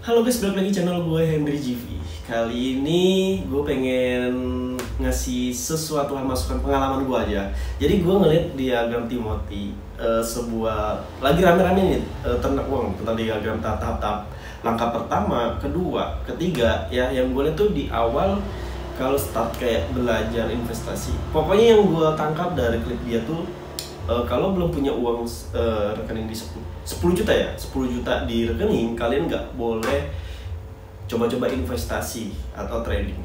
Halo guys, balik lagi channel gue Henry GV. Kali ini gue pengen ngasih sesuatu masukan pengalaman gue aja. Jadi gue ngeliat diagram Timothy, sebuah lagi rame-rame nih ternak uang tentang diagram tahap-tahap langkah pertama, kedua, ketiga ya. Yang gue lihat tuh di awal kalau start kayak belajar investasi. Pokoknya yang gue tangkap dari klip dia tuh kalau belum punya uang rekening di 10 juta ya, 10 juta di rekening, kalian nggak boleh coba-coba investasi atau trading.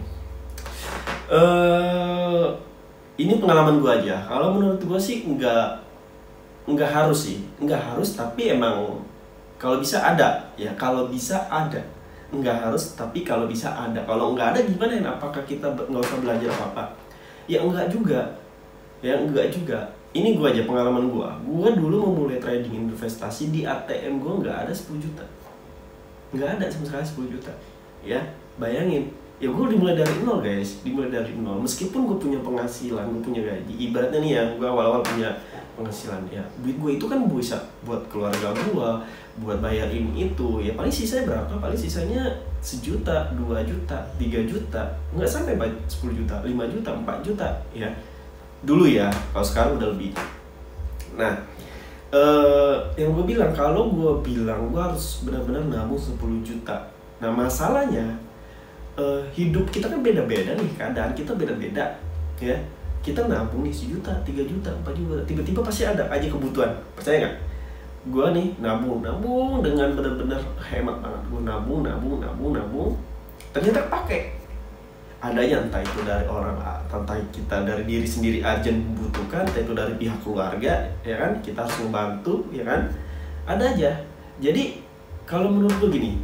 Ini pengalaman gue aja. Kalau menurut gue sih nggak harus sih, nggak harus, tapi emang kalau bisa ada ya, kalau bisa ada. Nggak harus, tapi kalau bisa ada. Kalau nggak ada gimana ya? Apakah kita nggak usah belajar apa-apa? Ya enggak juga. Ini gue aja pengalaman gue. Gue dulu mau mulai trading investasi, di ATM gue nggak ada 10 juta. Nggak ada sama sekali 10 juta. Ya, bayangin. Ya gue dimulai dari nol guys. Dimulai dari nol. Meskipun gue punya penghasilan, gue punya gaji. Ibaratnya nih ya, gue awal-awal punya penghasilan. Ya, duit gue itu kan bisa buat keluarga gue, buat bayar ini itu. Ya paling sisanya berapa? Paling sisanya 1 juta, 2 juta, 3 juta. Nggak sampai 10 juta, 5 juta, 4 juta. Ya, dulu ya, kalau sekarang udah lebih. Nah, yang gue bilang, kalau gue bilang gue harus benar-benar nabung 10 juta. Nah masalahnya, hidup kita kan beda-beda nih, keadaan kita beda-beda ya. Kita nabung nih 1 juta, 3 juta, 4 juta, tiba-tiba pasti ada aja kebutuhan. Percaya nggak? Gue nih nabung dengan benar-benar hemat banget. Gue nabung, ternyata pakai. Adanya entah itu dari orang, entah kita dari diri sendiri urgent membutuhkan, entah itu dari pihak keluarga, ya kan, kita harus membantu, ya kan, ada aja. Jadi kalau menurut gue gini,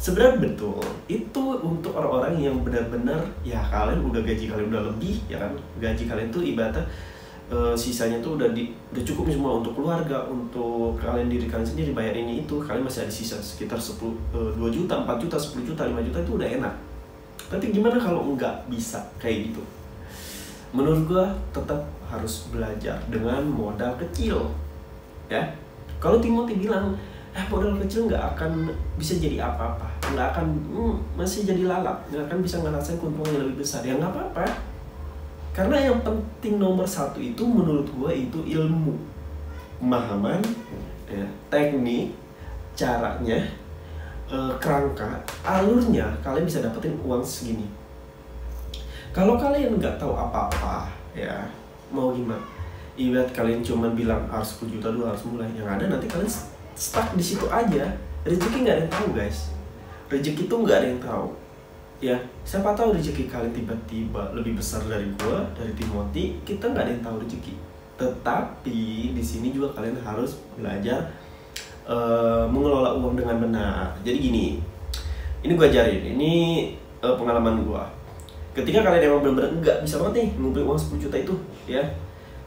sebenarnya betul itu untuk orang-orang yang benar-benar ya, kalian udah gaji kalian udah lebih, ya kan, gaji kalian tuh ibaratnya sisanya tuh udah cukup semua untuk keluarga, untuk kalian diri kalian sendiri, bayar ini itu, kalian masih ada sisa sekitar 2 juta, 4 juta, 10 juta, 5 juta, itu udah enak. Tapi gimana kalau nggak bisa kayak gitu? Menurut gue tetap harus belajar dengan modal kecil, ya. Kalau Timothy bilang, modal kecil nggak akan bisa jadi apa-apa, nggak akan masih jadi lalap, nggak akan bisa ngerasain keuntungan yang lebih besar. Ya nggak apa-apa, karena yang penting nomor satu itu menurut gue itu ilmu, pemahaman, ya, teknik, caranya, kerangka, alurnya, kalian bisa dapetin uang segini. Kalau kalian nggak tahu apa-apa, ya mau gimana? Ibarat kalian cuma bilang harus 10 juta dulu, harus mulai, yang ada nanti kalian stuck di situ aja. Rezeki nggak ada yang tahu guys. Rezeki itu nggak ada yang tahu. Ya, siapa tahu rezeki kalian tiba-tiba lebih besar dari gua, dari Timothy. Kita nggak ada yang tahu rezeki. Tetapi di sini juga kalian harus belajar mengelola uang dengan benar. Jadi gini, ini gue ajarin, ini pengalaman gue. Ketika kalian emang benar-benar nggak bisa banget nih ngumpulin uang 10 juta itu, ya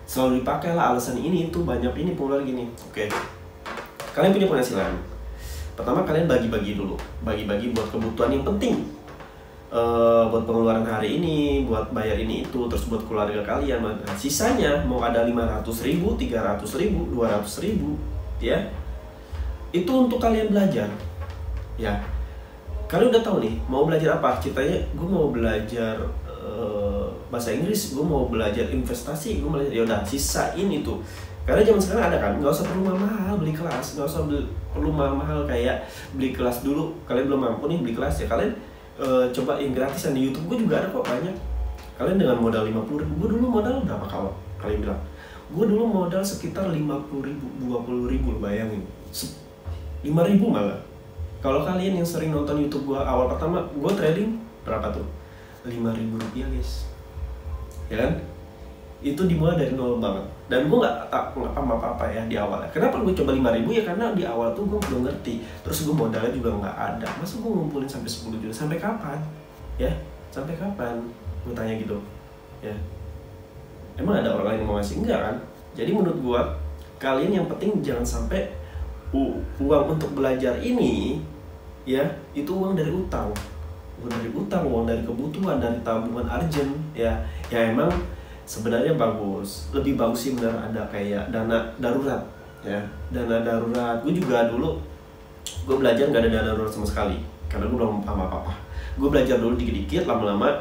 selalu dipakai lah alasan ini itu, banyak ini pula gini. Oke, kalian punya penghasilan. Pertama kalian bagi-bagi dulu, bagi-bagi buat kebutuhan yang penting, buat pengeluaran hari ini, buat bayar ini itu, terus buat keluarga kalian. Sisanya mau ada 500.000, 300.000, 200.000, ya. Itu untuk kalian belajar, ya. Kalian udah tahu nih mau belajar apa. Ceritanya gue mau belajar bahasa Inggris, gue mau belajar investasi, gue belajar, ya udah sisain itu. Karena zaman sekarang ada kan, nggak usah perlu mahal beli kelas, nggak usah perlu mahal kayak beli kelas dulu. Kalian belum mampu nih beli kelas, ya kalian coba yang gratisan di YouTube. Gue juga ada kok banyak. Kalian dengan modal 50.000, gue dulu modal berapa kalau kalian bilang? Gue dulu modal sekitar 50.000, 20.000, bayangin. 5.000 malah. Kalau kalian yang sering nonton YouTube gue awal pertama, gue trading berapa tuh? 5.000 rupiah guys, ya kan? Itu dimulai dari nol banget. Dan gue nggak apa-apa ya di awal. Kenapa gue coba 5.000 ya? Karena di awal tuh gue belum ngerti. Terus gue modalnya juga nggak ada. Masa gue ngumpulin sampai 10 juta? Sampai kapan? Ya, sampai kapan? Gue tanya gitu. Ya, emang ada orang lain yang mau ngasih? Enggak kan? Jadi menurut gue, kalian yang penting jangan sampai uang untuk belajar ini, ya, itu uang dari utang, uang dari kebutuhan, dari tabungan urgent, ya emang sebenarnya bagus, lebih bagus sih benar ada kayak dana darurat, ya, dana darurat. Gue juga dulu gue belajar nggak ada dana darurat sama sekali karena gue belum paham apa-apa. Gue belajar dulu dikit-dikit, lama-lama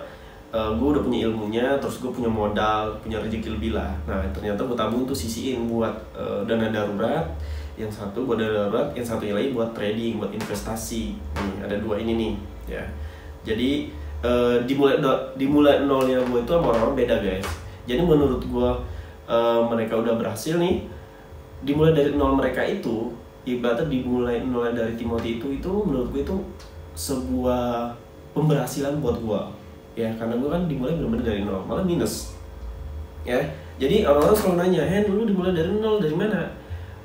gue udah punya ilmunya, terus gue punya modal, punya rezeki lebih lah. Nah ternyata gue tabung tuh sisiin buat dana darurat, yang satu buat dana darurat, yang satu lagi buat trading, buat investasi. Nih ada dua ini nih ya. Jadi dimulai nolnya gue itu sama orang-orang beda guys. Jadi menurut gue mereka udah berhasil nih, dimulai dari nol mereka itu ibaratnya dimulai nol dari Timothy itu menurut gue itu sebuah pemberhasilan buat gue ya, karena gue kan dimulai benar-benar dari nol, malah minus ya. Jadi orang-orang selalu nanya, Hen lu dimulai dari nol dari mana?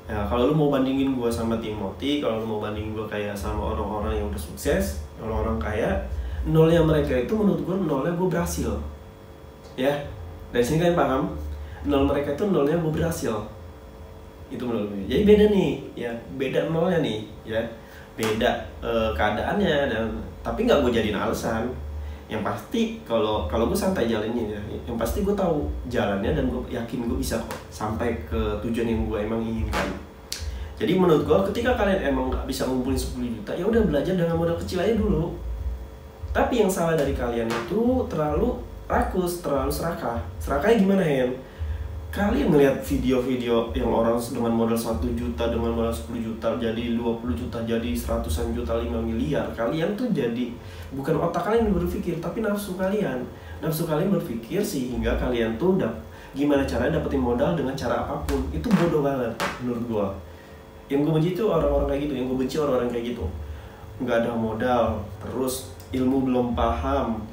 Ya kalau lu mau bandingin gue sama Timothy, kalau lu mau bandingin gue kayak sama orang-orang yang udah sukses, orang-orang kaya, nolnya mereka itu menurut gue nolnya gue berhasil ya. Dari sini kalian paham, nol mereka itu nolnya gue berhasil, itu menurut gue. Jadi beda nih ya, beda nolnya nih ya, beda keadaannya. Dan tapi nggak gue jadiin alasan. Yang pasti kalau gue santai jalannya ya, yang pasti gue tahu jalannya dan gue yakin gue bisa kok sampai ke tujuan yang gue emang inginkan. Jadi menurut gue ketika kalian emang nggak bisa ngumpulin 10 juta, ya udah belajar dengan modal kecil aja dulu. Tapi yang salah dari kalian itu terlalu rakus, terlalu serakah. Serakahnya gimana Hen? Kalian ngeliat video-video yang orang dengan modal 1 juta, dengan modal 10 juta, jadi 20 juta, jadi 100-an juta, 5 miliar. Kalian tuh jadi, bukan otak kalian yang berpikir, tapi nafsu kalian. Nafsu kalian berpikir sehingga kalian tuh gimana caranya dapetin modal dengan cara apapun. Itu bodoh banget menurut gua. Yang gue benci itu orang-orang kayak gitu, yang gue benci orang-orang kayak gitu. Nggak ada modal, terus ilmu belum paham,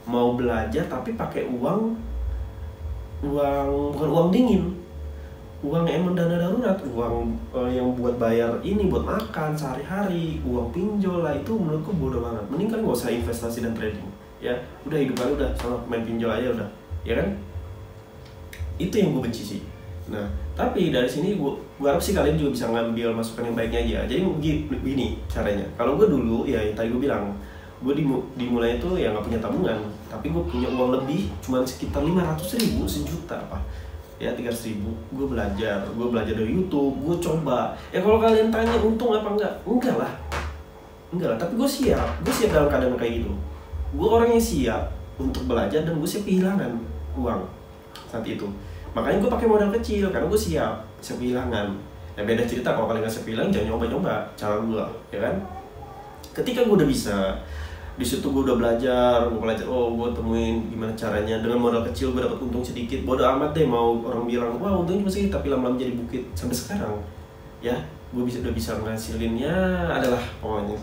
mau belajar tapi pakai uang bukan uang dingin, uang emang dana darurat, uang yang buat bayar ini, buat makan sehari-hari, uang pinjol lah. Itu menurutku bodoh banget. Mending kan gak usah investasi dan trading ya, udah hidup kalian udah sama main pinjol aja udah ya kan. Itu yang gue benci sih. Nah tapi dari sini gue harap sih kalian juga bisa ngambil masukan yang baiknya aja. Jadi begini caranya, kalau gue dulu ya yang tadi gue bilang, gue dimulai itu ya nggak punya tabungan, tapi gue punya uang lebih cuma sekitar 500.000, sejuta apa ya, 300.000. Gue belajar dari YouTube, gue coba ya. Kalau kalian tanya untung apa enggak lah, tapi gue siap dalam keadaan kayak gitu. Gue orangnya siap untuk belajar dan gue siap kehilangan uang saat itu. Makanya gue pakai modal kecil karena gue siap kehilangan. Ya beda cerita kalau kalian nggak siap kehilangan, jangan nyoba cara gue ya kan. Ketika gue udah bisa, di situ gue udah belajar, oh gue temuin gimana caranya dengan modal kecil gue dapat untung sedikit. Bodoh amat deh mau orang bilang wah untungnya cuma sedikit, tapi lama-lama jadi bukit sampai sekarang ya. Gue udah bisa ngasilinnya adalah pokoknya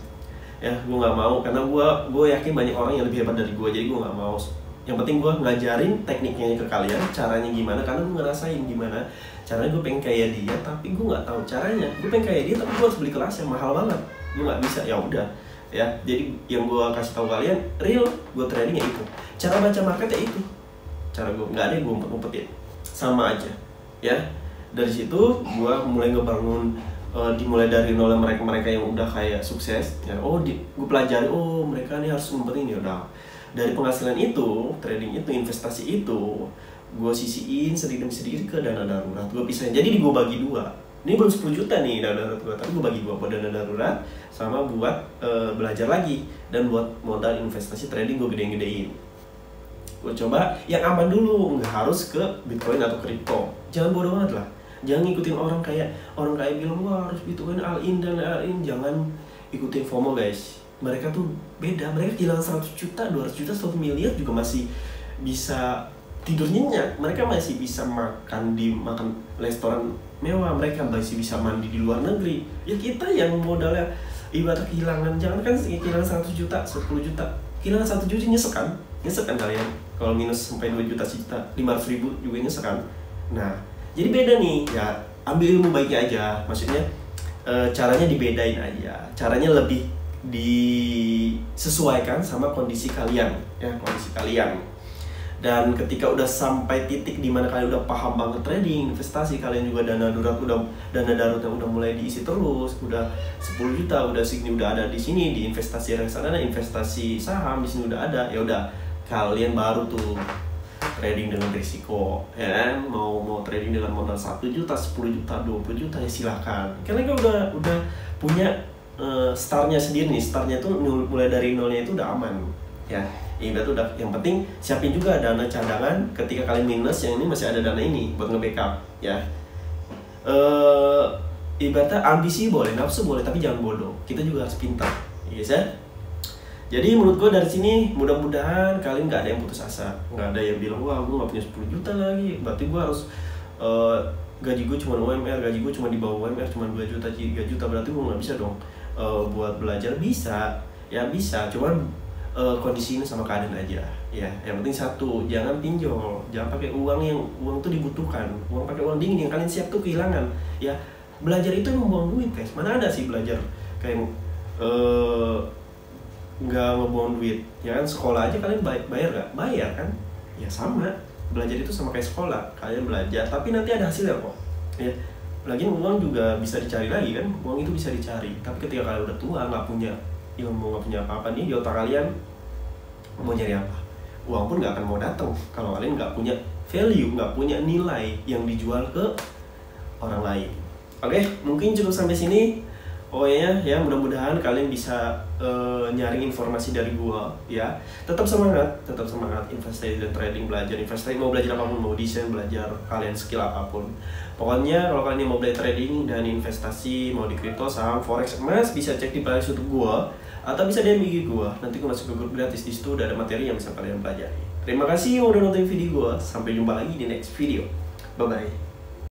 ya. Gue nggak mau karena gue yakin banyak orang yang lebih hebat dari gue, jadi gue nggak mau. Yang penting gue ngajarin tekniknya ke kalian, caranya gimana, karena gue ngerasain gimana caranya. Gue pengen kayak dia tapi gue nggak tahu caranya. Gue pengen kayak dia tapi gue harus beli kelas yang mahal banget, gue nggak bisa. Ya udah ya, jadi yang gue kasih tahu kalian real gue trading ya itu, cara baca market ya itu cara gue, nggak ada yang gue umpet-umpetin, sama aja ya. Dari situ gue mulai ngebangun, dimulai dari nol mereka yang udah kayak sukses ya. Gue pelajari, mereka nih harus ngumpetin ya. Udah dari penghasilan itu, trading itu, investasi itu, gue sisiin sedikit demi sedikit ke dana darurat. Gue pisahin, jadi gue bagi dua. Ini belum 10 juta nih dana darurat gue, tapi gue bagi dua, buat dana darurat sama buat belajar lagi, dan buat modal investasi trading gue gedein. Gue coba yang aman dulu, nggak harus ke Bitcoin atau kripto. Jangan bodoh banget lah, jangan ngikutin orang kaya bilang wah harus Bitcoin all in dan all in. Jangan ikutin FOMO guys. Mereka tuh beda, mereka kehilangan 100 juta, 200 juta, 1 miliar juga masih bisa tidur nyenyak. Mereka masih bisa makan restoran mewah, mereka masih bisa mandi di luar negeri. Ya kita yang modalnya ibarat kehilangan, jangan kan kehilangan 100 juta, 10 juta, kehilangan 1 juta nyesek kan kalian. Kalau minus sampai 2 juta, 500.000 juga nyesek kan. Nah jadi beda nih ya, ambil ilmu baiknya aja. Maksudnya caranya dibedain aja, caranya lebih disesuaikan sama kondisi kalian ya, kondisi kalian. Dan ketika udah sampai titik dimana kalian udah paham banget trading, investasi, kalian juga dana darurat yang udah mulai diisi terus, udah 10 juta, udah segini, udah ada di sini, di investasi reksadana, investasi saham di sini udah ada, ya udah kalian baru tuh trading dengan risiko ya kan. Mau trading dengan modal 1 juta, 10 juta, 20 juta ya silahkan. Karena kan udah punya startnya sendiri nih, startnya tuh mulai dari nolnya itu udah aman ya. Ibarat udah, yang penting siapin juga dana cadangan ketika kalian minus, yang ini masih ada dana ini buat nge-backup ya. Ibaratnya ambisi boleh, nafsu boleh, tapi jangan bodoh. Kita juga harus pintar, ya guys ya. Jadi menurut gue dari sini mudah-mudahan kalian nggak ada yang putus asa, nggak ada yang bilang wah gue nggak punya 10 juta lagi, berarti gue harus gaji gue cuma UMR, gaji gue cuma di bawah UMR cuma 2 juta, 3 juta, berarti gue nggak bisa dong buat belajar. Bisa, ya bisa, cuman kondisi ini sama keadaan aja ya. Yang penting satu, jangan pinjol, jangan pakai uang tuh dibutuhkan, uang pakai uang dingin yang kalian siap tuh kehilangan ya. Belajar itu membuang duit guys, mana ada sih belajar kayak nggak ngebuang duit ya kan. Sekolah aja kalian bayar nggak? Bayar kan ya. Sama, belajar itu sama kayak sekolah, kalian belajar tapi nanti ada hasilnya kok ya. Lagian uang juga bisa dicari lagi kan, uang itu bisa dicari, tapi ketika kalian udah tua nggak punya ilmu, nggak punya apa-apa nih di otak kalian, mau nyari apa? Uang pun nggak akan mau datang kalau kalian nggak punya value, nggak punya nilai yang dijual ke orang lain. Oke, mungkin cukup sampai sini. Pokoknya ya mudah-mudahan kalian bisa nyaring informasi dari gua ya. Tetap semangat investasi dan trading, belajar investasi, mau belajar apapun, mau desain, belajar kalian skill apapun. Pokoknya kalau kalian mau belajar trading dan investasi, mau di kripto, saham, forex, emas, bisa cek di playlist YouTube gua atau bisa DM IG gua. Nanti gua masuk ke grup gratis, di situ udah ada materi yang bisa kalian pelajari. Terima kasih udah nonton video gua. Sampai jumpa lagi di next video. Bye bye.